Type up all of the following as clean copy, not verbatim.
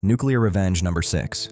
Nuclear revenge number 6.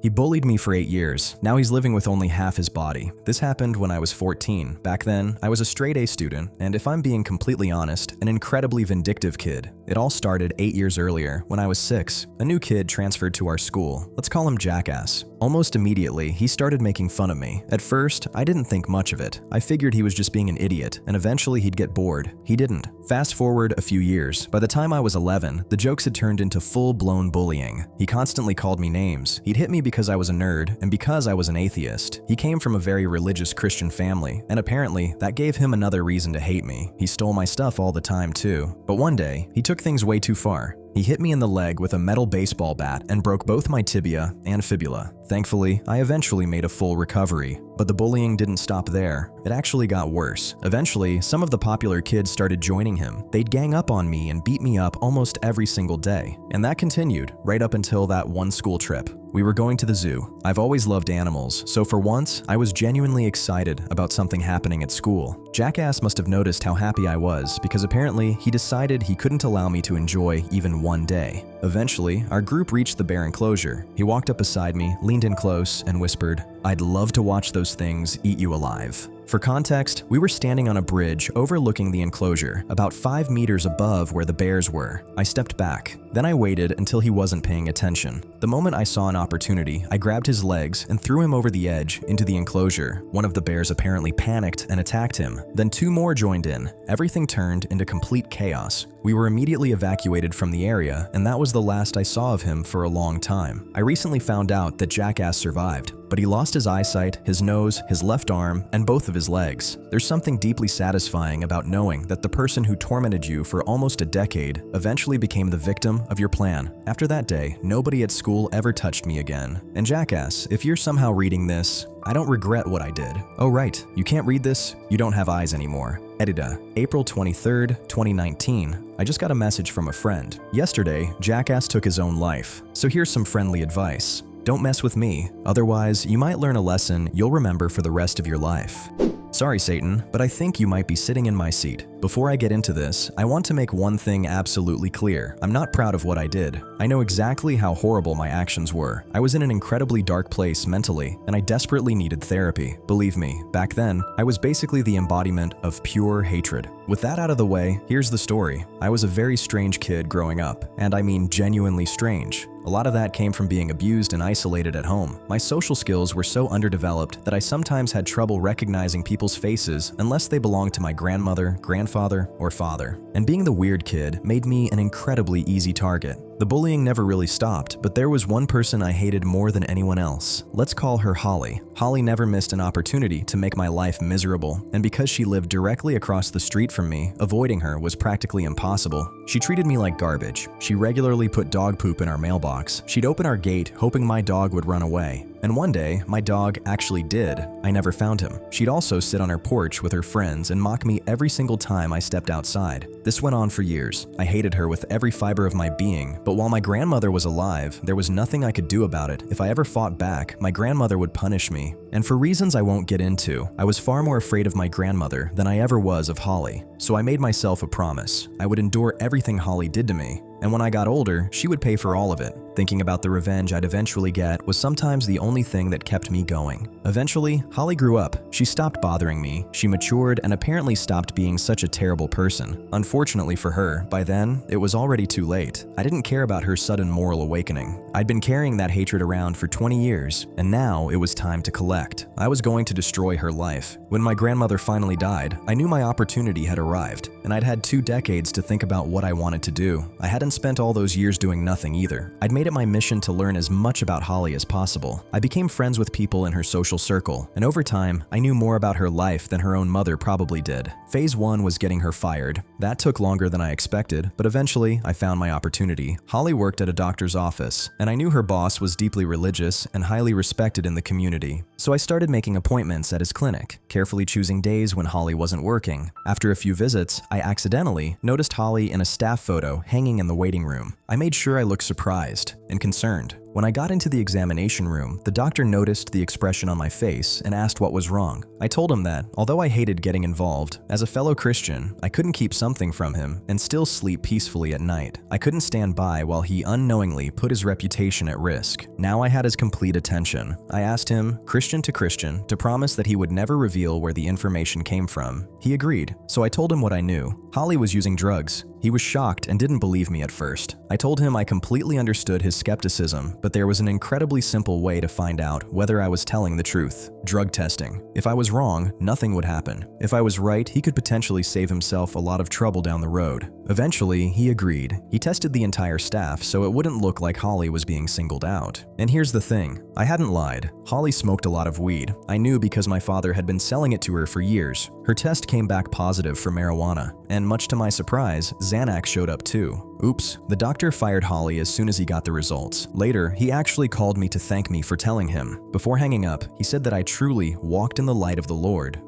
He bullied me for 8 years. Now he's living with only half his body. This happened when I was 14. Back then, I was a straight A student, and if I'm being completely honest, an incredibly vindictive kid. It all started 8 years earlier, when I was 6. A new kid transferred to our school. Let's call him Jackass. Almost immediately, he started making fun of me. At first, I didn't think much of it. I figured he was just being an idiot, and eventually he'd get bored. He didn't. Fast forward a few years. By the time I was 11, the jokes had turned into full-blown bullying. He constantly called me names. He'd hit me because I was a nerd, and because I was an atheist. He came from a very religious Christian family, and apparently, that gave him another reason to hate me. He stole my stuff all the time too. But one day, he took things way too far. He hit me in the leg with a metal baseball bat and broke both my tibia and fibula. Thankfully, I eventually made a full recovery. But the bullying didn't stop there. It actually got worse. Eventually, some of the popular kids started joining him. They'd gang up on me and beat me up almost every single day. And that continued right up until that one school trip. We were going to the zoo. I've always loved animals, so for once, I was genuinely excited about something happening at school. Jackass must have noticed how happy I was, because apparently he decided he couldn't allow me to enjoy even one day. Eventually, our group reached the bear enclosure. He walked up beside me, leaned in close, and whispered, "I'd love to watch those things eat you alive." For context, we were standing on a bridge overlooking the enclosure, about 5 meters above where the bears were. I stepped back. Then I waited until he wasn't paying attention. The moment I saw an opportunity, I grabbed his legs and threw him over the edge into the enclosure. One of the bears apparently panicked and attacked him. Then 2 more joined in. Everything turned into complete chaos. We were immediately evacuated from the area, and that was the last I saw of him for a long time. I recently found out that Jackass survived, but he lost his eyesight, his nose, his left arm, and both of his legs. There's something deeply satisfying about knowing that the person who tormented you for almost a decade eventually became the victim of your plan. After that day, nobody at school ever touched me again. And Jackass, if you're somehow reading this, I don't regret what I did. Oh right, you can't read this? You don't have eyes anymore. Edita, April 23rd, 2019. I just got a message from a friend. Yesterday, Jackass took his own life. So here's some friendly advice. Don't mess with me, otherwise you might learn a lesson you'll remember for the rest of your life. Sorry, Satan, but I think you might be sitting in my seat. Before I get into this, I want to make one thing absolutely clear. I'm not proud of what I did. I know exactly how horrible my actions were. I was in an incredibly dark place mentally, and I desperately needed therapy. Believe me, back then, I was basically the embodiment of pure hatred. With that out of the way, here's the story. I was a very strange kid growing up, and I mean genuinely strange. A lot of that came from being abused and isolated at home. My social skills were so underdeveloped that I sometimes had trouble recognizing people's faces unless they belonged to my grandmother, grandfather, or father. And being the weird kid made me an incredibly easy target. The bullying never really stopped, but there was one person I hated more than anyone else. Let's call her Holly. Holly never missed an opportunity to make my life miserable, and because she lived directly across the street from me, avoiding her was practically impossible. She treated me like garbage. She regularly put dog poop in our mailbox. She'd open our gate, hoping my dog would run away. And one day, my dog actually did. I never found him. She'd also sit on her porch with her friends and mock me every single time I stepped outside. This went on for years. I hated her with every fiber of my being, but while my grandmother was alive, there was nothing I could do about it. If I ever fought back, my grandmother would punish me. And for reasons I won't get into, I was far more afraid of my grandmother than I ever was of Holly. So I made myself a promise. I would endure everything Holly did to me, and when I got older, she would pay for all of it. Thinking about the revenge I'd eventually get was sometimes the only thing that kept me going. Eventually, Holly grew up. She stopped bothering me, she matured, and apparently stopped being such a terrible person. Unfortunately for her, by then, it was already too late. I didn't care about her sudden moral awakening. I'd been carrying that hatred around for 20 years, and now it was time to collect. I was going to destroy her life. When my grandmother finally died, I knew my opportunity had arrived, and I'd had 2 decades to think about what I wanted to do. I hadn't spent all those years doing nothing either. I'd made it my mission to learn as much about Holly as possible. I became friends with people in her social circle, and over time, I knew more about her life than her own mother probably did. Phase 1 was getting her fired. That took longer than I expected, but eventually, I found my opportunity. Holly worked at a doctor's office, and I knew her boss was deeply religious and highly respected in the community. So I started making appointments at his clinic, carefully choosing days when Holly wasn't working. After a few visits, I accidentally noticed Holly in a staff photo hanging in the waiting room. I made sure I looked surprised. and concerned. When I got into the examination room, the doctor noticed the expression on my face and asked what was wrong. I told him that, although I hated getting involved, as a fellow Christian, I couldn't keep something from him and still sleep peacefully at night. I couldn't stand by while he unknowingly put his reputation at risk. Now I had his complete attention. I asked him, Christian, to promise that he would never reveal where the information came from. He agreed, so I told him what I knew. Holly was using drugs. He was shocked and didn't believe me at first. I told him I completely understood his skepticism, but there was an incredibly simple way to find out whether I was telling the truth: drug testing. If I was wrong, nothing would happen. If I was right, he could potentially save himself a lot of trouble down the road. Eventually, he agreed. He tested the entire staff so it wouldn't look like Holly was being singled out. And here's the thing, I hadn't lied. Holly smoked a lot of weed. I knew because my father had been selling it to her for years. Her test came back positive for marijuana, and much to my surprise, Xanax showed up too. Oops, the doctor fired Holly as soon as he got the results. Later, he actually called me to thank me for telling him. Before hanging up, he said that I truly walked in the light of the Lord.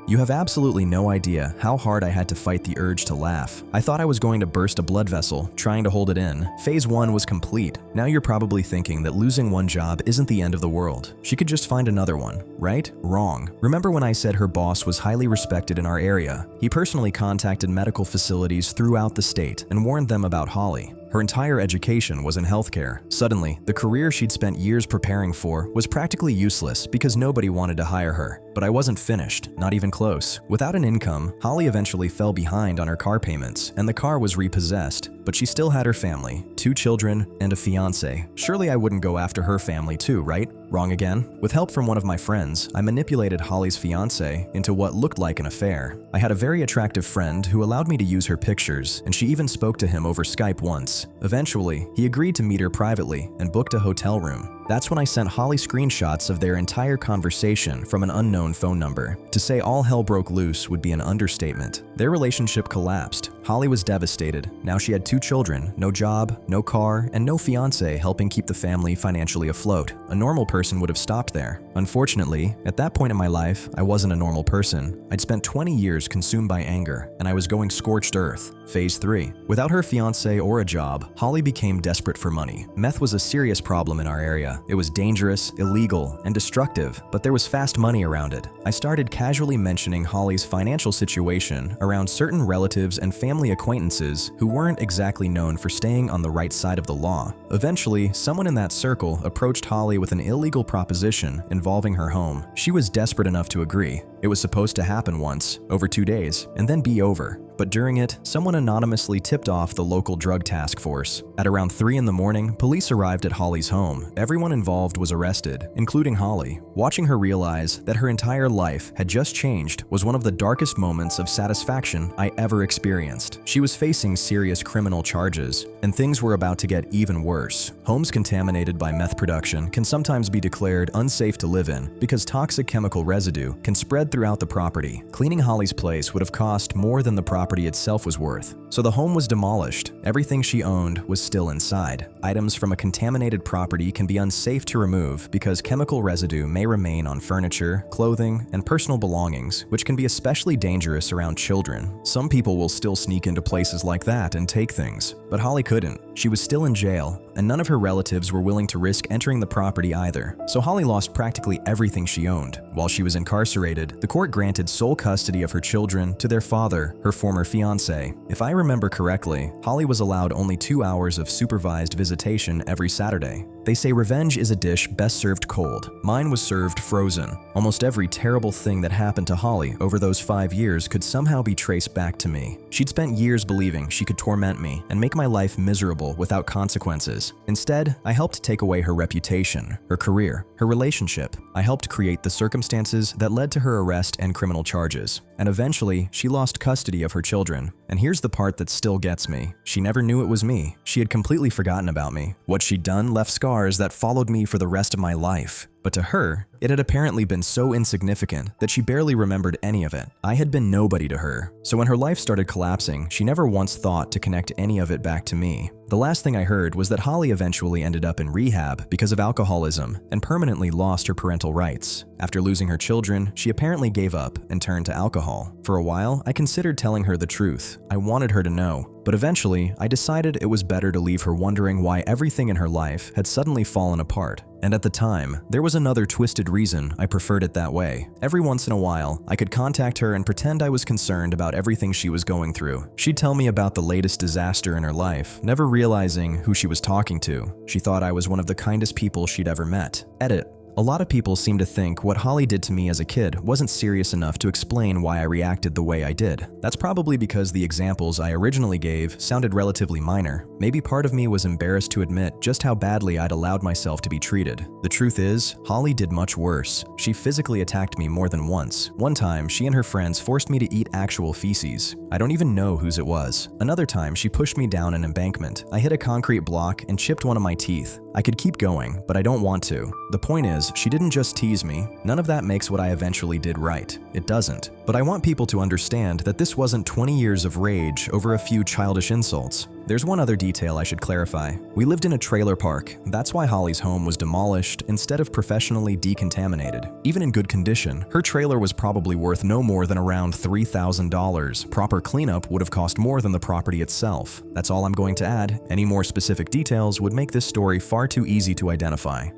You have absolutely no idea how hard I had to fight the urge to laugh. I thought I was going to burst a blood vessel, trying to hold it in. Phase 1 was complete. Now you're probably thinking that losing one job isn't the end of the world. She could just find another one, right? Wrong. Remember when I said her boss was highly respected in our area? He personally contacted medical facilities throughout the state and warned them about Holly. Her entire education was in healthcare. Suddenly, the career she'd spent years preparing for was practically useless because nobody wanted to hire her. But I wasn't finished, not even close. Without an income, Holly eventually fell behind on her car payments, and the car was repossessed. But she still had her family, 2 children, and a fiancé. Surely I wouldn't go after her family too, right? Wrong again? With help from one of my friends, I manipulated Holly's fiancé into what looked like an affair. I had a very attractive friend who allowed me to use her pictures, and she even spoke to him over Skype once. Eventually, he agreed to meet her privately and booked a hotel room. That's when I sent Holly screenshots of their entire conversation from an unknown phone number. To say all hell broke loose would be an understatement. Their relationship collapsed. Holly was devastated. Now she had 2 children, no job, no car, and no fiancé helping keep the family financially afloat. A normal person would have stopped there. Unfortunately, at that point in my life, I wasn't a normal person. I'd spent 20 years consumed by anger, and I was going scorched earth. Phase 3. Without her fiancé or a job, Holly became desperate for money. Meth was a serious problem in our area. It was dangerous, illegal, and destructive, but there was fast money around it. I started casually mentioning Holly's financial situation around certain relatives and family acquaintances who weren't exactly known for staying on the right side of the law. Eventually, someone in that circle approached Holly with an illegal proposition involving her home. She was desperate enough to agree. It was supposed to happen once, over 2 days, and then be over. But during it, someone anonymously tipped off the local drug task force. At around 3 in the morning, police arrived at Holly's home. Everyone involved was arrested, including Holly. Watching her realize that her entire life had just changed was one of the darkest moments of satisfaction I ever experienced. She was facing serious criminal charges, and things were about to get even worse. Homes contaminated by meth production can sometimes be declared unsafe to live in because toxic chemical residue can spread throughout the property. Cleaning Holly's place would have cost more than the property itself was worth. So the home was demolished. Everything she owned was still inside. Items from a contaminated property can be unsafe to remove because chemical residue may remain on furniture, clothing, and personal belongings, which can be especially dangerous around children. Some people will still sneak into places like that and take things, but Holly couldn't. She was still in jail, and none of her relatives were willing to risk entering the property either. So Holly lost practically everything she owned. While she was incarcerated, the court granted sole custody of her children to their father, her former fiancé. If I remember correctly, Holly was allowed only 2 hours of supervised visitation every Saturday. They say revenge is a dish best served cold. Mine was served frozen. Almost every terrible thing that happened to Holly over those 5 years could somehow be traced back to me. She'd spent years believing she could torment me and make my life miserable without consequences. Instead, I helped take away her reputation, her career, her relationship. I helped create the circumstances that led to her arrest and criminal charges. And eventually, she lost custody of her children. And here's the part that still gets me. She never knew it was me. She had completely forgotten about me. What she'd done left scars that followed me for the rest of my life. But to her, It had apparently been so insignificant that she barely remembered any of it. I had been nobody to her. So when her life started collapsing, she never once thought to connect any of it back to me. The last thing I heard was that Holly eventually ended up in rehab because of alcoholism and permanently lost her parental rights. After losing her children, she apparently gave up and turned to alcohol. For a while, I considered telling her the truth. I wanted her to know. But eventually, I decided it was better to leave her wondering why everything in her life had suddenly fallen apart. And at the time, there was another twisted reason I preferred it that way. Every once in a while, I could contact her and pretend I was concerned about everything she was going through. She'd tell me about the latest disaster in her life, never realizing who she was talking to. She thought I was one of the kindest people she'd ever met. Edit. A lot of people seem to think what Holly did to me as a kid wasn't serious enough to explain why I reacted the way I did. That's probably because the examples I originally gave sounded relatively minor. Maybe part of me was embarrassed to admit just how badly I'd allowed myself to be treated. The truth is, Holly did much worse. She physically attacked me more than once. One time, she and her friends forced me to eat actual feces. I don't even know whose it was. Another time, she pushed me down an embankment. I hit a concrete block and chipped one of my teeth. I could keep going, but I don't want to. The point is, she didn't just tease me. None of that makes what I eventually did right. It doesn't. But I want people to understand that this wasn't 20 years of rage over a few childish insults. There's one other detail I should clarify. We lived in a trailer park. That's why Holly's home was demolished instead of professionally decontaminated. Even in good condition, her trailer was probably worth no more than around $3,000. Proper cleanup would have cost more than the property itself. That's all I'm going to add. Any more specific details would make this story far too easy to identify.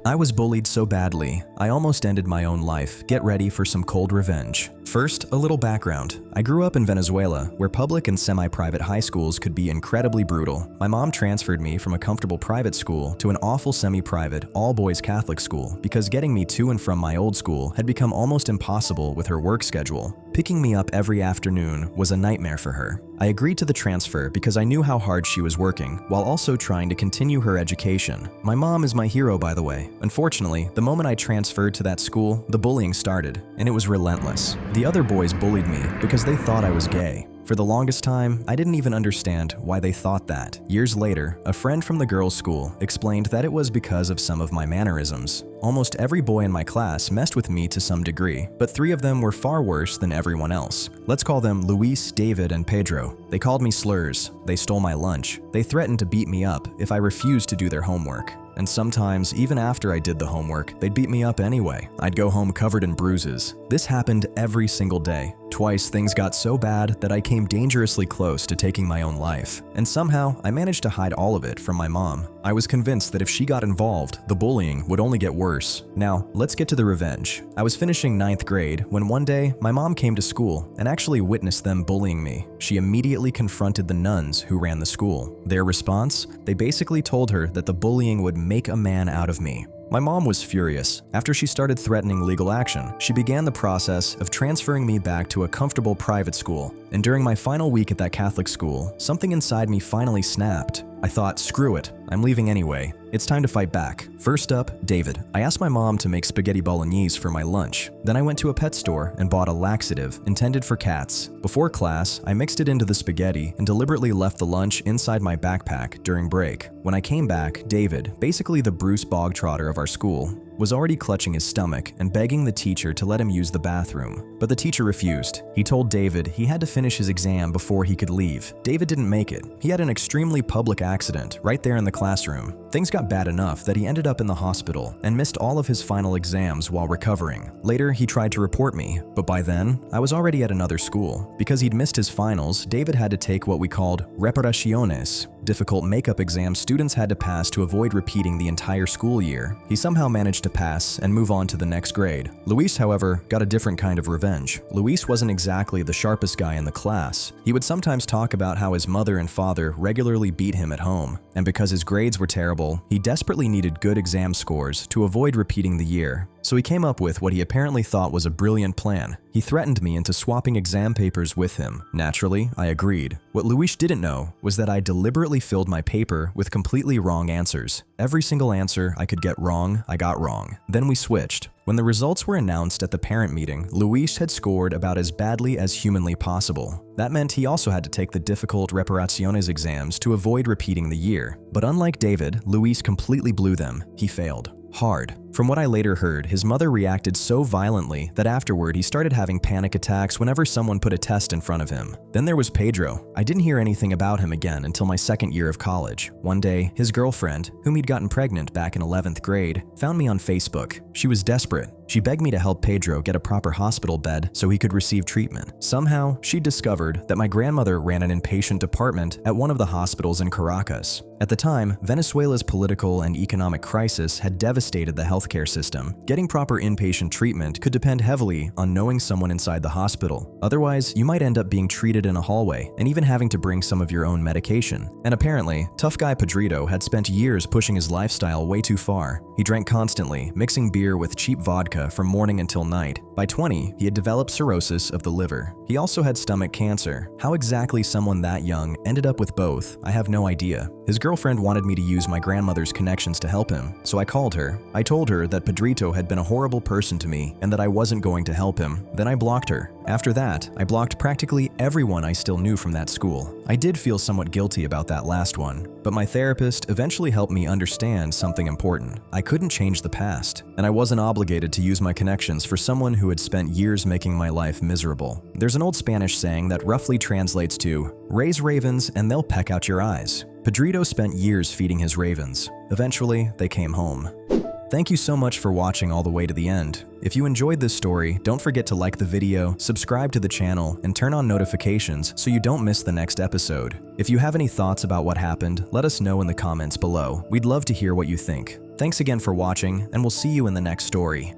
I was bullied so badly, I almost ended my own life. Get ready for some cold revenge. First, a little background. I grew up in Venezuela, where public and semi-private high schools could be incredibly brutal. My mom transferred me from a comfortable private school to an awful semi-private, all-boys Catholic school because getting me to and from my old school had become almost impossible with her work schedule. Picking me up every afternoon was a nightmare for her. I agreed to the transfer because I knew how hard she was working, while also trying to continue her education. My mom is my hero, by the way. Unfortunately, the moment I transferred to that school, the bullying started, and it was relentless. The other boys bullied me because they thought I was gay. For the longest time, I didn't even understand why they thought that. Years later, a friend from the girls' school explained that it was because of some of my mannerisms. Almost every boy in my class messed with me to some degree, but 3 of them were far worse than everyone else. Let's call them Luis, David, and Pedro. They called me slurs. They stole my lunch. They threatened to beat me up if I refused to do their homework. And sometimes, even after I did the homework, they'd beat me up anyway. I'd go home covered in bruises. This happened every single day. Twice, things got so bad that I came dangerously close to taking my own life. And somehow, I managed to hide all of it from my mom. I was convinced that if she got involved, the bullying would only get worse. Now, let's get to the revenge. I was finishing 9th grade when one day, my mom came to school and actually witnessed them bullying me. She immediately confronted the nuns who ran the school. Their response? They basically told her that the bullying would make a man out of me. My mom was furious. After she started threatening legal action, she began the process of transferring me back to a comfortable private school. And during my final week at that Catholic school, something inside me finally snapped. I thought, screw it, I'm leaving anyway. It's time to fight back. First up, David. I asked my mom to make spaghetti bolognese for my lunch. Then I went to a pet store and bought a laxative intended for cats. Before class, I mixed it into the spaghetti and deliberately left the lunch inside my backpack during break. When I came back, David, basically the Bruce Bogtrotter of our school, was already clutching his stomach and begging the teacher to let him use the bathroom. But the teacher refused. He told David he had to finish his exam before he could leave. David didn't make it. He had an extremely public accident right there in the classroom. Things got bad enough that he ended up in the hospital and missed all of his final exams while recovering. Later, he tried to report me, but by then, I was already at another school. Because he'd missed his finals, David had to take what we called reparaciones, difficult makeup exams students had to pass to avoid repeating the entire school year. He somehow managed to pass and move on to the next grade. Luis, however, got a different kind of revenge. Luis wasn't exactly the sharpest guy in the class. He would sometimes talk about how his mother and father regularly beat him at home, and because his grades were terrible, he desperately needed good exam scores to avoid repeating the year. So he came up with what he apparently thought was a brilliant plan. He threatened me into swapping exam papers with him. Naturally, I agreed. What Luis didn't know was that I deliberately filled my paper with completely wrong answers. Every single answer I could get wrong, I got wrong. Then we switched. When the results were announced at the parent meeting, Luis had scored about as badly as humanly possible. That meant he also had to take the difficult reparaciones exams to avoid repeating the year. But unlike David, Luis completely blew them. He failed. Hard. From what I later heard, his mother reacted so violently that afterward he started having panic attacks whenever someone put a test in front of him. Then there was Pedro. I didn't hear anything about him again until my second year of college. One day, his girlfriend, whom he'd gotten pregnant back in 11th grade, found me on Facebook. She was desperate. She begged me to help Pedro get a proper hospital bed so he could receive treatment. Somehow, she discovered that my grandmother ran an inpatient department at one of the hospitals in Caracas. At the time, Venezuela's political and economic crisis had devastated the healthcare system. Getting proper inpatient treatment could depend heavily on knowing someone inside the hospital. Otherwise, you might end up being treated in a hallway and even having to bring some of your own medication. And apparently, tough guy Pedrito had spent years pushing his lifestyle way too far. He drank constantly, mixing beer with cheap vodka from morning until night. By 20, he had developed cirrhosis of the liver. He also had stomach cancer. How exactly someone that young ended up with both, I have no idea. His girlfriend wanted me to use my grandmother's connections to help him, so I called her. I told her that Pedrito had been a horrible person to me and that I wasn't going to help him. Then I blocked her. After that, I blocked practically everyone I still knew from that school. I did feel somewhat guilty about that last one, but my therapist eventually helped me understand something important. I couldn't change the past, and I wasn't obligated to use my connections for someone who had spent years making my life miserable. There's an old Spanish saying that roughly translates to, "Raise ravens and they'll peck out your eyes." Pedrito spent years feeding his ravens. Eventually, they came home. Thank you so much for watching all the way to the end. If you enjoyed this story, don't forget to like the video, subscribe to the channel, and turn on notifications so you don't miss the next episode. If you have any thoughts about what happened, let us know in the comments below. We'd love to hear what you think. Thanks again for watching, and we'll see you in the next story.